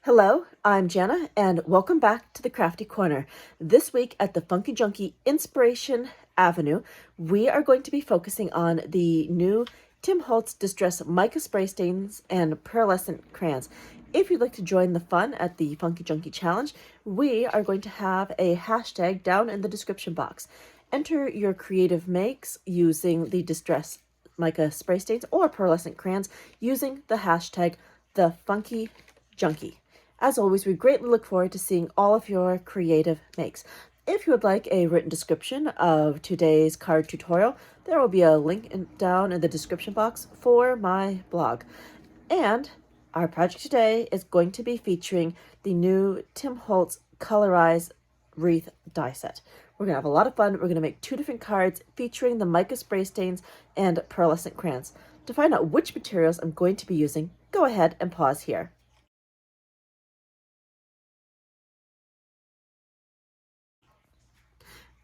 Hello, I'm Jana, and welcome back to the Crafty Corner. This week at the Funkie Junkie Inspiration Avenue, we are going to be focusing on the new Tim Holtz Distress Mica Spray Stains and Pearlescent Crayons. If you'd like to join the fun at the Funkie Junkie Challenge, we are going to have a hashtag down in the description box. Enter your creative makes using the Distress Mica Spray Stains or Pearlescent Crayons using the hashtag #TheFunkieJunkie. As always, we greatly look forward to seeing all of your creative makes. If you would like a written description of today's card tutorial, there will be a link down in the description box for my blog. And our project today is going to be featuring the new Tim Holtz Colorize Wreath die set. We're going to have a lot of fun. We're going to make 2 different cards featuring the mica spray stains and pearlescent crayons. To find out which materials I'm going to be using, go ahead and pause here.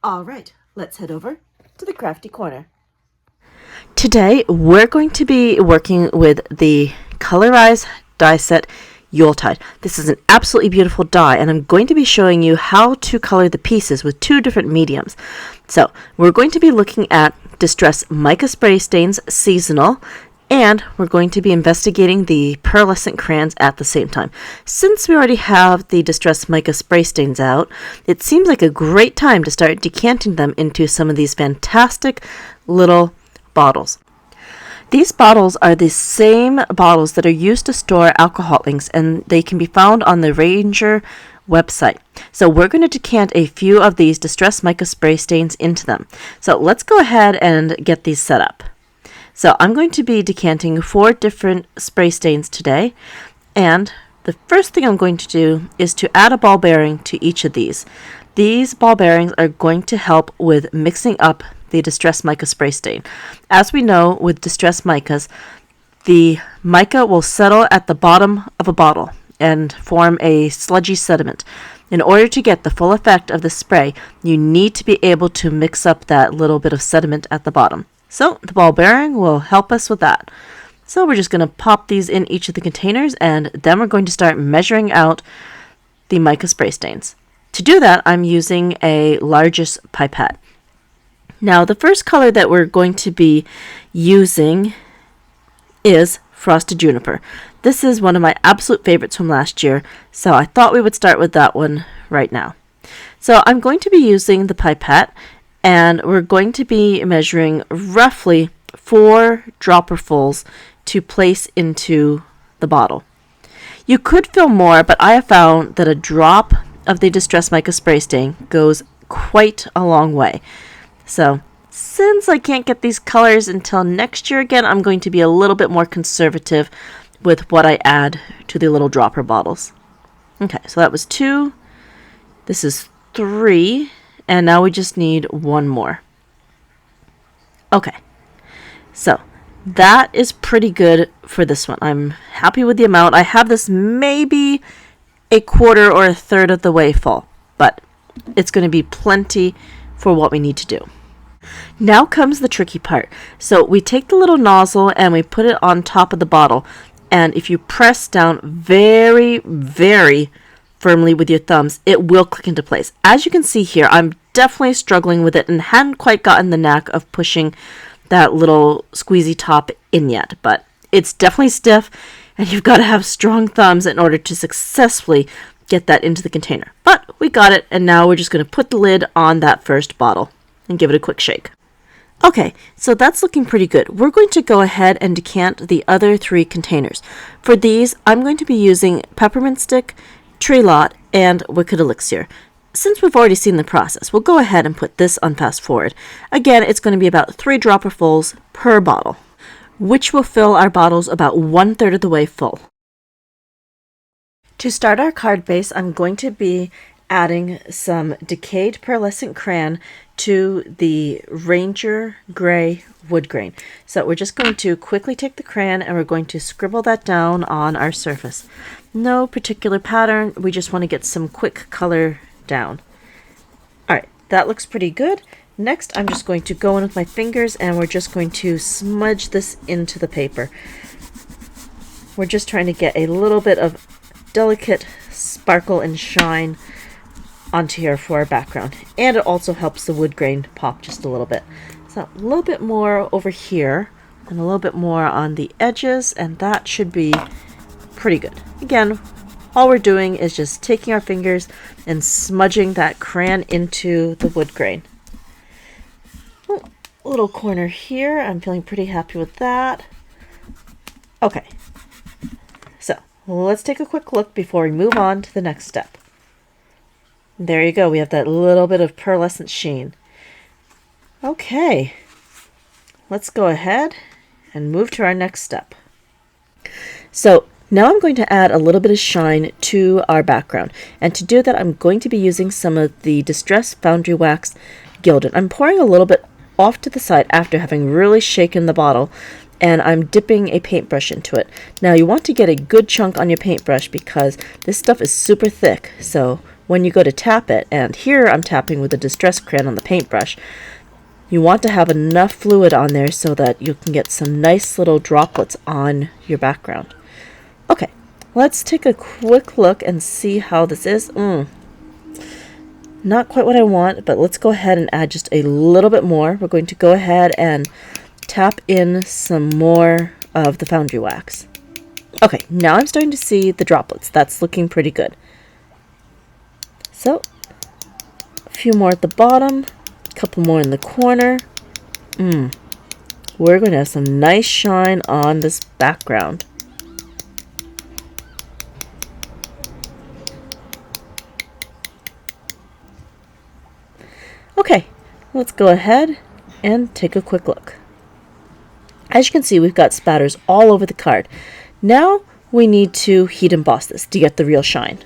All right, let's head over to the Crafty Corner. Today, we're going to be working with the Colorize die set Yuletide. This is an absolutely beautiful die, and I'm going to be showing you how to color the pieces with 2 different mediums. So, we're going to be looking at Distress Mica Spray Stains Seasonal, and we're going to be investigating the pearlescent crayons at the same time. Since we already have the Distress Mica Spray Stains out, it seems like a great time to start decanting them into some of these fantastic little bottles. These bottles are the same bottles that are used to store alcohol inks, and they can be found on the Ranger website. So we're going to decant a few of these Distress Mica Spray Stains into them. So let's go ahead and get these set up. So I'm going to be decanting 4 different spray stains today, and the first thing I'm going to do is to add a ball bearing to each of these. These ball bearings are going to help with mixing up the Distress Mica Spray Stain. As we know, with Distress Micas, the mica will settle at the bottom of a bottle and form a sludgy sediment. In order to get the full effect of the spray, you need to be able to mix up that little bit of sediment at the bottom. So the ball bearing will help us with that. So we're just going to pop these in each of the containers, and then we're going to start measuring out the mica spray stains. To do that, I'm using a largest pipette. Now the first color that we're going to be using is Frosted Juniper. This is one of my absolute favorites from last year, so I thought we would start with that one right now. So I'm going to be using the pipette, and we're going to be measuring roughly 4 dropperfuls to place into the bottle. You could fill more, but I have found that a drop of the Distress Mica Spray Stain goes quite a long way. So, since I can't get these colors until next year again, I'm going to be a little bit more conservative with what I add to the little dropper bottles. Okay, so that was 2. This is 3. And now we just need 1 more. Okay, so that is pretty good for this one. I'm happy with the amount. I have this maybe a quarter or a third of the way full, but it's going to be plenty for what we need to do. Now comes the tricky part. So we take the little nozzle and we put it on top of the bottle. And if you press down very, very firmly with your thumbs, it will click into place. As you can see here, I'm definitely struggling with it and hadn't quite gotten the knack of pushing that little squeezy top in yet, but it's definitely stiff, and you've got to have strong thumbs in order to successfully get that into the container. But we got it, and now we're just going to put the lid on that first bottle and give it a quick shake. Okay, so that's looking pretty good. We're going to go ahead and decant the other 3 containers. For these, I'm going to be using Peppermint Stick, Tree Lot, and Wicked Elixir. Since we've already seen the process, we'll go ahead and put this on fast forward. Again, it's going to be about 3 dropperfuls per bottle, which will fill our bottles about 1/3 of the way full. To start our card base, I'm going to be adding some decayed pearlescent crayon to the Ranger Gray Woodgrain. So we're just going to quickly take the crayon and we're going to scribble that down on our surface. No particular pattern, we just want to get some quick color down. Alright, that looks pretty good. Next, I'm just going to go in with my fingers and we're just going to smudge this into the paper. We're just trying to get a little bit of delicate sparkle and shine onto here for our background. And it also helps the wood grain pop just a little bit. So a little bit more over here and a little bit more on the edges, and that should be pretty good. Again, all we're doing is just taking our fingers and smudging that crayon into the wood grain. Oh, a little corner here. I'm feeling pretty happy with that. Okay, so let's take a quick look before we move on to the next step. There you go. We have that little bit of pearlescent sheen. Okay, let's go ahead and move to our next step. So now I'm going to add a little bit of shine to our background. And to do that, I'm going to be using some of the Distress Foundry Wax Gilded. I'm pouring a little bit off to the side after having really shaken the bottle, and I'm dipping a paintbrush into it. Now you want to get a good chunk on your paintbrush because this stuff is super thick. So when you go to tap it, and here I'm tapping with a Distress crayon on the paintbrush, you want to have enough fluid on there so that you can get some nice little droplets on your background. Okay, let's take a quick look and see how this is. Not quite what I want, but let's go ahead and add just a little bit more. We're going to go ahead and tap in some more of the foundry wax. Okay, now I'm starting to see the droplets. That's looking pretty good. So, a few more at the bottom, a couple more in the corner. We're going to have some nice shine on this background. Okay, let's go ahead and take a quick look. As you can see, we've got spatters all over the card. Now we need to heat emboss this to get the real shine.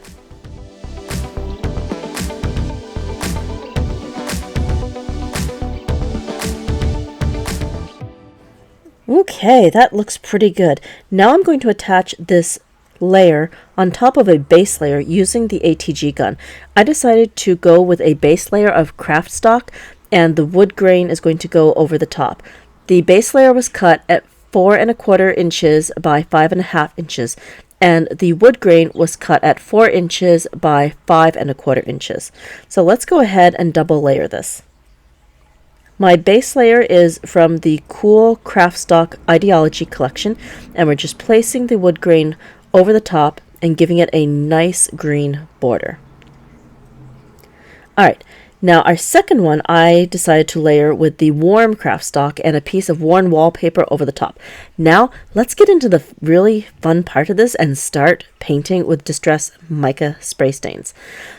Okay, that looks pretty good. Now I'm going to attach this layer on top of a base layer using the ATG gun. I decided to go with a base layer of kraft stock, and the wood grain is going to go over the top. The base layer was cut at 4¼ inches by 5½ inches, and the wood grain was cut at 4 inches by 5¼ inches. So let's go ahead and double layer this. My base layer is from the Cool Kraft Stock Idea-Ology collection, and we're just placing the wood grain over the top and giving it a nice green border. Alright, now our second one I decided to layer with the warm kraft stock and a piece of worn wallpaper over the top. Now let's get into the really fun part of this and start painting with Distress Mica spray stains.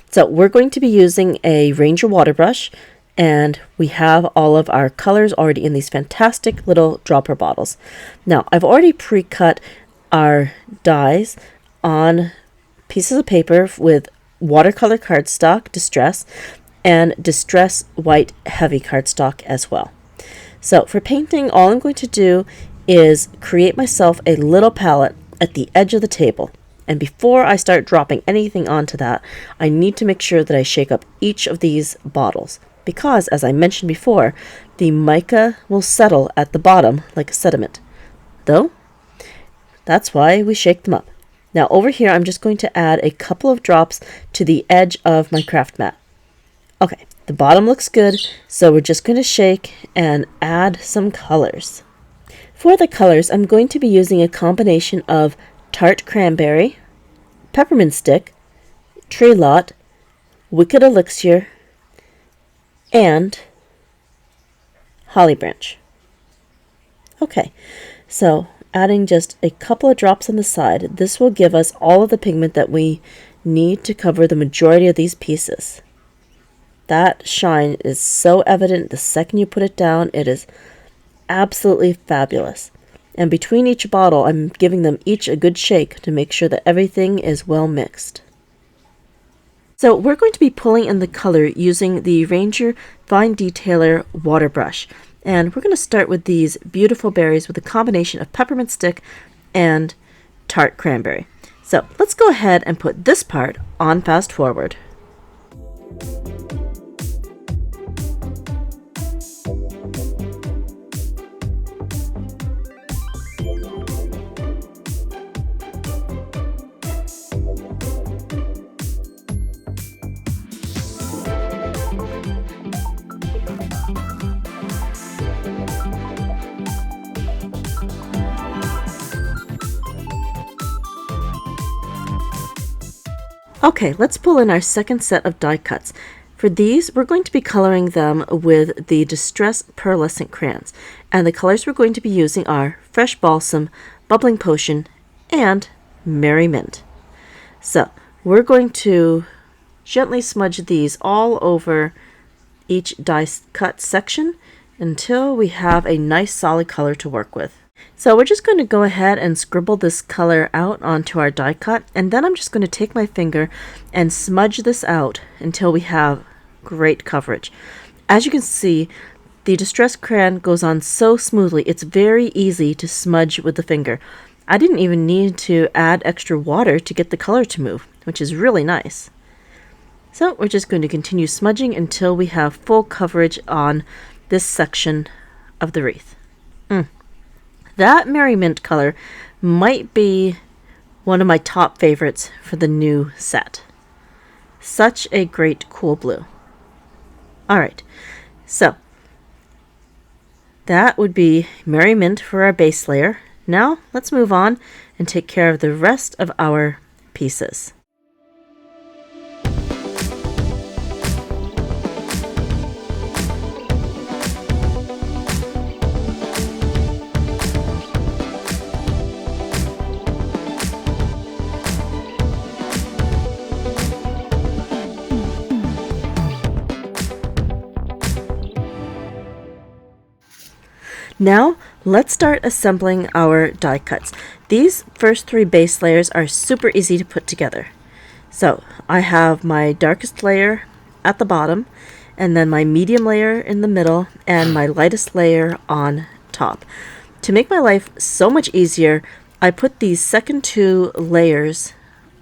So we're going to be using a Ranger water brush, and we have all of our colors already in these fantastic little dropper bottles. Now I've already pre-cut our dies on pieces of paper with watercolor cardstock, Distress, and Distress white heavy cardstock as well. So for painting, all I'm going to do is create myself a little palette at the edge of the table. And before I start dropping anything onto that, I need to make sure that I shake up each of these bottles, because as I mentioned before, the mica will settle at the bottom like a sediment. Though, that's why we shake them up. Now over here, I'm just going to add a couple of drops to the edge of my craft mat. Okay, the bottom looks good, so we're just going to shake and add some colors. For the colors, I'm going to be using a combination of tart cranberry, peppermint stick, tree lot, wicked elixir, and holly branch. Okay, so adding just a couple of drops on the side, this will give us all of the pigment that we need to cover the majority of these pieces. That shine is so evident the second you put it down. It is absolutely fabulous. And between each bottle, I'm giving them each a good shake to make sure that everything is well mixed. So we're going to be pulling in the color using the Ranger Fine Detailer water brush. And we're going to start with these beautiful berries with a combination of peppermint stick and tart cranberry. So let's go ahead and put this part on fast forward. Okay, let's pull in our second set of die cuts. For these, we're going to be coloring them with the Distress Pearlescent Crayons. And the colors we're going to be using are Fresh Balsam, Bubbling Potion, and Merry Mint. So, we're going to gently smudge these all over each die cut section until we have a nice solid color to work with. So we're just going to go ahead and scribble this color out onto our die cut, and then I'm just going to take my finger and smudge this out until we have great coverage. As you can see, the Distress Crayon goes on so smoothly, it's very easy to smudge with the finger. I didn't even need to add extra water to get the color to move, which is really nice. So we're just going to continue smudging until we have full coverage on this section of the wreath. That Merry Mint color might be one of my top favorites for the new set. Such a great cool blue. Alright, so that would be Merry Mint for our base layer. Now let's move on and take care of the rest of our pieces. Now, let's start assembling our die cuts. These first three base layers are super easy to put together. So, I have my darkest layer at the bottom, and then my medium layer in the middle, and my lightest layer on top. To make my life so much easier, I put these second two layers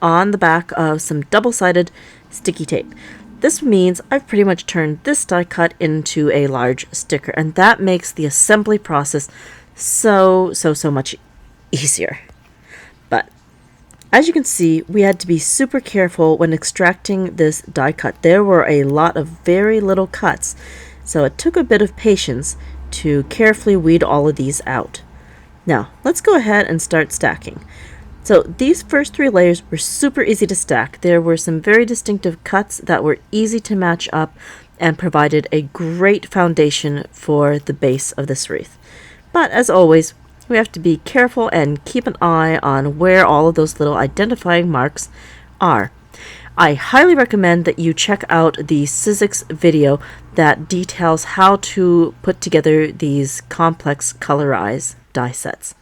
on the back of some double-sided sticky tape. This means I've pretty much turned this die cut into a large sticker, and that makes the assembly process so much easier. But as you can see, we had to be super careful when extracting this die cut. There were a lot of very little cuts, so it took a bit of patience to carefully weed all of these out. Now, let's go ahead and start stacking. So these first three layers were super easy to stack. There were some very distinctive cuts that were easy to match up and provided a great foundation for the base of this wreath. But as always, we have to be careful and keep an eye on where all of those little identifying marks are. I highly recommend that you check out the Sizzix video that details how to put together these complex colorize die sets.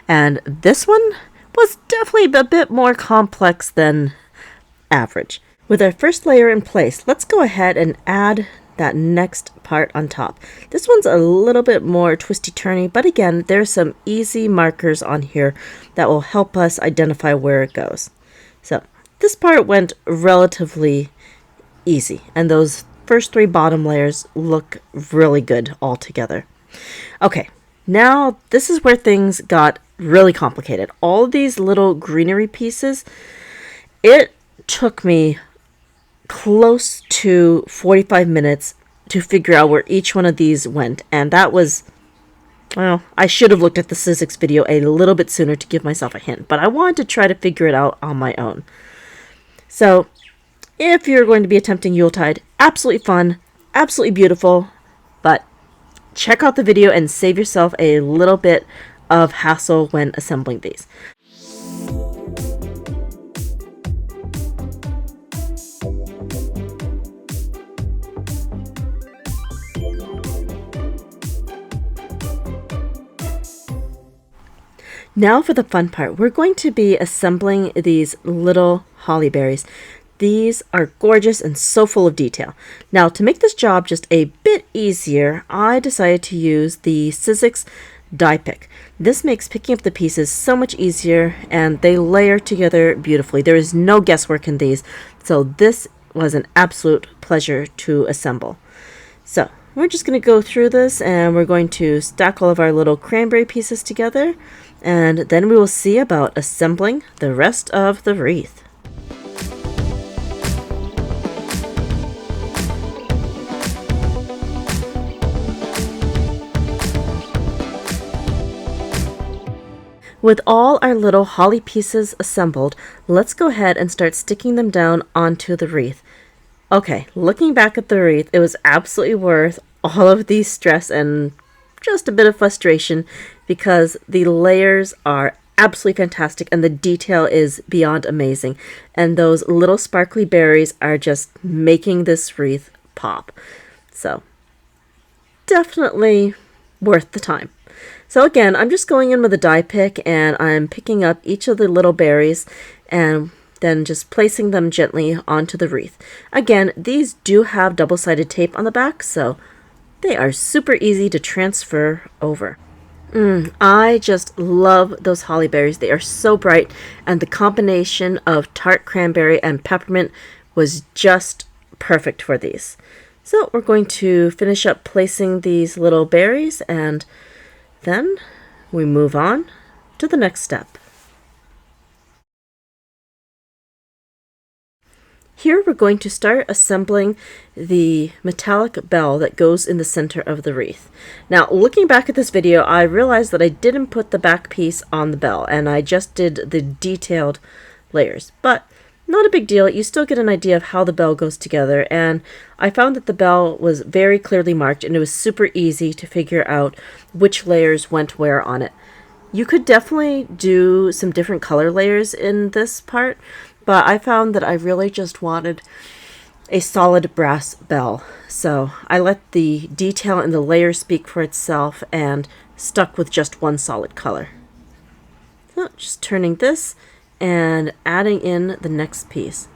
And this one was definitely a bit more complex than average. With our first layer in place, let's go ahead and add that next part on top. This one's a little bit more twisty-turny, but again, there's some easy markers on here that will help us identify where it goes. So this part went relatively easy, and those first three bottom layers look really good all together. Okay, now this is where things got really complicated. All of these little greenery pieces, it took me close to 45 minutes to figure out where each one of these went, and that was, well, I should have looked at the Sizzix video a little bit sooner to give myself a hint, but I wanted to try to figure it out on my own. So if you're going to be attempting Yuletide, absolutely fun, absolutely beautiful, but check out the video and save yourself a little bit of hassle when assembling these. Now for the fun part. We're going to be assembling these little holly berries. These are gorgeous and so full of detail. Now, to make this job just a bit easier, I decided to use the Sizzix die pick. This makes picking up the pieces so much easier, and they layer together beautifully. There is no guesswork in these, so this was an absolute pleasure to assemble. So we're just going to go through this, and we're going to stack all of our little cranberry pieces together, and then we will see about assembling the rest of the wreath. With all our little holly pieces assembled, let's go ahead and start sticking them down onto the wreath. Okay, looking back at the wreath, it was absolutely worth all of the stress and just a bit of frustration because the layers are absolutely fantastic and the detail is beyond amazing. And those little sparkly berries are just making this wreath pop. So, definitely worth the time. So again, I'm just going in with a die pick and I'm picking up each of the little berries and then just placing them gently onto the wreath. Again, these do have double-sided tape on the back, so they are super easy to transfer over. I just love those holly berries. They are so bright, and the combination of tart cranberry and peppermint was just perfect for these. So we're going to finish up placing these little berries, and then we move on to the next step. Here we're going to start assembling the metallic bell that goes in the center of the wreath. Now, looking back at this video, I realized that I didn't put the back piece on the bell, and I just did the detailed layers. But not a big deal, you still get an idea of how the bell goes together, and I found that the bell was very clearly marked, and it was super easy to figure out which layers went where on it. You could definitely do some different color layers in this part, but I found that I really just wanted a solid brass bell. So I let the detail in the layer speak for itself and stuck with just one solid color. So just turning this and adding in the next piece.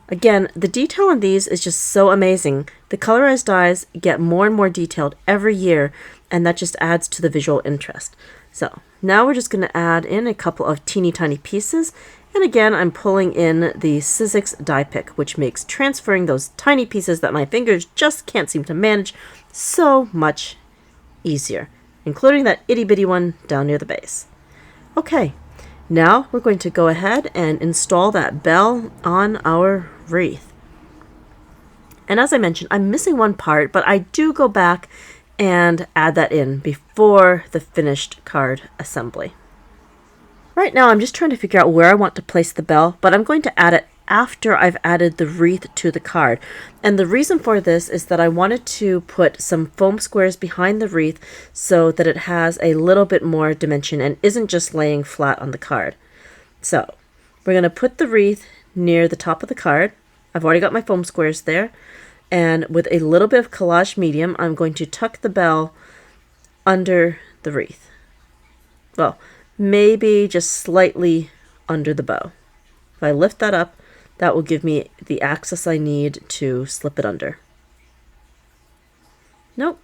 Again, the detail on these is just so amazing. The colorized dies get more and more detailed every year, and that just adds to the visual interest. So now we're just going to add in a couple of teeny tiny pieces. And again, I'm pulling in the Sizzix die pick, which makes transferring those tiny pieces that my fingers just can't seem to manage so much easier, including that itty bitty one down near the base. Okay, now we're going to go ahead and install that bell on our wreath. And as I mentioned, I'm missing one part, but I do go back and add that in before the finished card assembly. Right now I'm just trying to figure out where I want to place the bell, but I'm going to add it after I've added the wreath to the card. And the reason for this is that I wanted to put some foam squares behind the wreath so that it has a little bit more dimension and isn't just laying flat on the card. So we're going to put the wreath near the top of the card. I've already got my foam squares there. And with a little bit of collage medium, I'm going to tuck the bell under the wreath. Well, maybe just slightly under the bow. If I lift that up, that will give me the access I need to slip it under. Nope,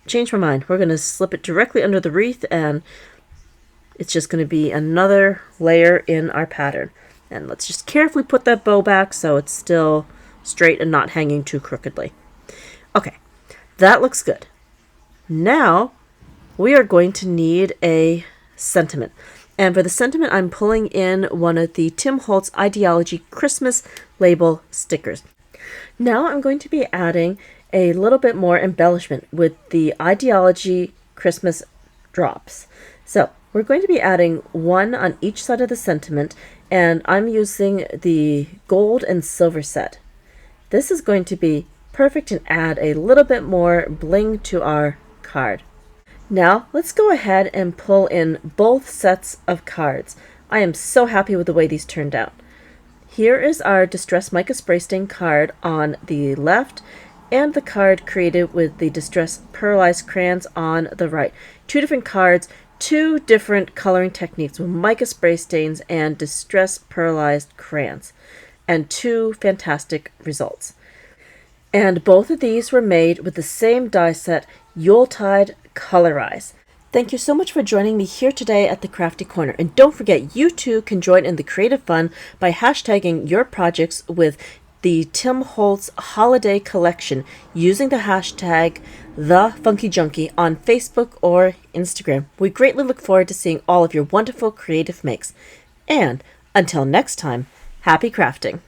changed my mind. We're going to slip it directly under the wreath, and it's just going to be another layer in our pattern. And let's just carefully put that bow back so it's still straight and not hanging too crookedly. Okay, that looks good. Now we are going to need a sentiment. And for the sentiment, I'm pulling in one of the Tim Holtz Idea-Ology Christmas label stickers. Now I'm going to be adding a little bit more embellishment with the Idea-Ology Christmas drops. So we're going to be adding one on each side of the sentiment, and I'm using the gold and silver set. This is going to be perfect and add a little bit more bling to our card. Now, let's go ahead and pull in both sets of cards. I am so happy with the way these turned out. Here is our Distress Mica Spray Stain card on the left, and the card created with the Distress Pearlescent Crayons on the right. Two different cards, two different coloring techniques with mica spray stains and Distress Pearlescent Crayons, and two fantastic results. And both of these were made with the same die set, Yuletide Colorize. Thank you so much for joining me here today at the Crafty Corner. And don't forget, you too can join in the creative fun by hashtagging your projects with the Tim Holtz Holiday Collection using the hashtag #TheFunkieJunkie on Facebook or Instagram. We greatly look forward to seeing all of your wonderful creative makes. And until next time, happy crafting!